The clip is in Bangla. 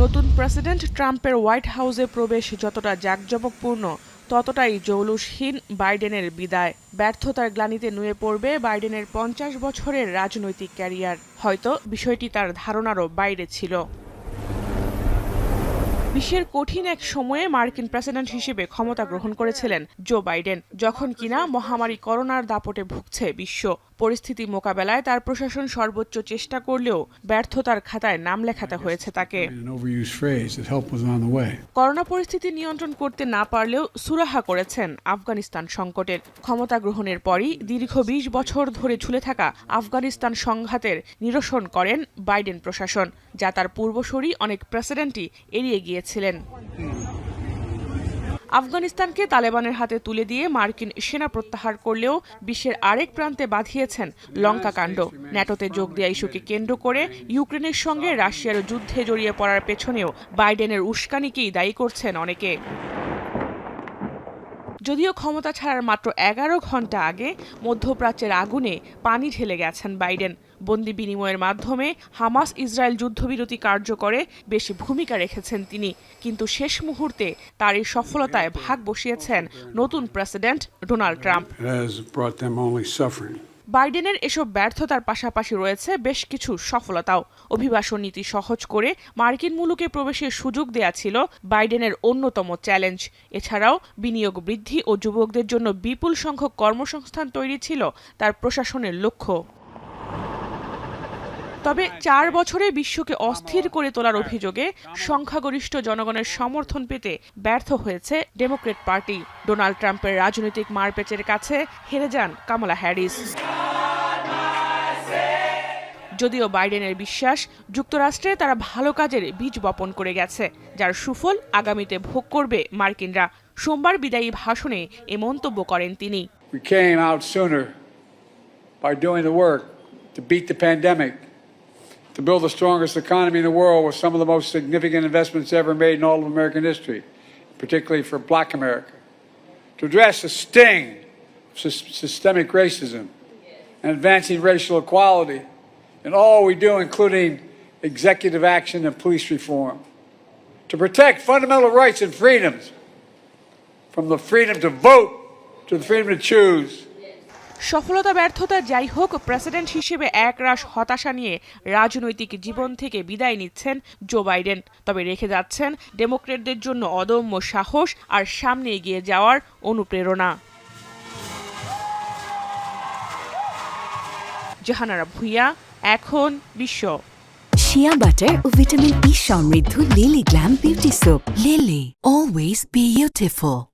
নতুন প্রেসিডেন্ট ট্রাম্পের হোয়াইট হাউসে প্রবেশ যতটা জাঁকজমকপূর্ণ ততটাই জৌলুসহীন বাইডেনের বিদায়। ব্যর্থতার গ্লানিতে নুয়ে পড়বে বাইডেনের ৫০ বছরের রাজনৈতিক ক্যারিয়ার। হয়তো বিষয়টি তার ধারণারও বাইরে ছিল। বিশ্বের কঠিন এক সময়ে মার্কিন প্রেসিডেন্ট হিসেবে ক্ষমতা গ্রহণ করেছিলেন জো বাইডেন, যখন কিনা মহামারী করোনার দাপটে ভুগছে বিশ্ব। পরিস্থিতি মোকাবেলায় তার প্রশাসন সর্বোচ্চ চেষ্টা করলেও ব্যর্থতার খাতায় নাম লেখাতে হয়েছে তাকে। করোনা পরিস্থিতি নিয়ন্ত্রণ করতে না পারলেও সুরাহা করেছেন আফগানিস্তান সংকটের। ক্ষমতা গ্রহণের পরই দীর্ঘ ২০ বছর ধরে ঝুলে থাকা আফগানিস্তান সংঘাতের নিরসন করেন বাইডেন প্রশাসন, যা তার পূর্বসূরি অনেক প্রেসিডেন্টই এড়িয়ে গিয়েছিলেন। আফগানিস্তানকে তালেবানের হাতে তুলে দিয়ে মার্কিন সেনা প্রত্যাহার করলেও বিশ্বের আরেক প্রান্তে বাঁধিয়েছেন লঙ্কা কাণ্ড। ন্যাটোতে যোগ দেওয়া ইস্যুকে কেন্দ্র করে ইউক্রেনের সঙ্গে রাশিয়ার যুদ্ধে জড়িয়ে পড়ার পেছনেও বাইডেনের উস্কানিকেই দায়ী করছেন অনেকে। যদিও ক্ষমতা ছাড়ার মাত্র ১১ ঘন্টা আগে মধ্যপ্রাচ্যের আগুনে পানি ঢেলে গেছেন বাইডেন। বন্দি বিনিময়ের মাধ্যমে হামাস ইসরায়েল যুদ্ধবিরতি কার্যকরে বেশ ভূমিকা রেখেছেন তিনি, কিন্তু শেষ মুহূর্তে তার এই সফলতায় ভাগ বসিয়েছেন নতুন প্রেসিডেন্ট ডোনাল্ড ট্রাম্প। বাইডেনের এসব ব্যর্থতার পাশাপাশি রয়েছে বেশ কিছু সফলতাও। অভিবাসন নীতি সহজ করে মার্কিন মুলুকে প্রবেশের সুযোগ দেয়া ছিল বাইডেনের অন্যতম চ্যালেঞ্জ। এছাড়াও বিনিয়োগ বৃদ্ধি ও যুবকদের জন্য বিপুল সংখ্যক কর্মসংস্থান তৈরি ছিল তার প্রশাসনের লক্ষ্য। তবে ৪ বছরে বিশ্বকে অস্থির করে তোলার অভিযোগে সংখ্যাগরিষ্ঠ জনগণের সমর্থন পেতে ব্যর্থ হয়েছে ডেমোক্র্যাট পার্টি। ডোনাল্ড ট্রাম্পের রাজনৈতিক মারপ্যাচের কাছে হেরে যান কামালা হ্যারিস। যদিও বাইডেনের বিশ্বাস, যুক্তরাষ্ট্রে তারা ভালো কাজের বীজ বপন করে গেছে, যার সুফল আগামীতে ভোগ করবে মার্কিনরা। সোমবার বিদায়ী ভাষণে এ মন্তব্য করেন তিনি। To build the strongest economy in the world with some of the most significant investments ever made in all of American history, particularly for Black America. To address the sting of systemic racism and advancing racial equality in all we do, including executive action and police reform. To protect fundamental rights and freedoms, from the freedom to vote to the freedom to choose. সফলতা ব্যর্থতা যাই হোক, প্রেসিডেন্ট হিসেবে একরাশ হতাশা নিয়ে রাজনৈতিক জীবন থেকে বিদায় নিচ্ছেন জো বাইডেন। তবে রেখে যাচ্ছেন ডেমোক্র্যাটদের জন্য অদম্য সাহস আর সামনে এগিয়ে যাওয়ার অনুপ্রেরণা। জাহানারা ভুঁইয়া, এখন বিশ্ব। শিয়া বাটার ও ভিটামিন ই সমৃদ্ধ lily glam beauty soap. Lily, always beautiful.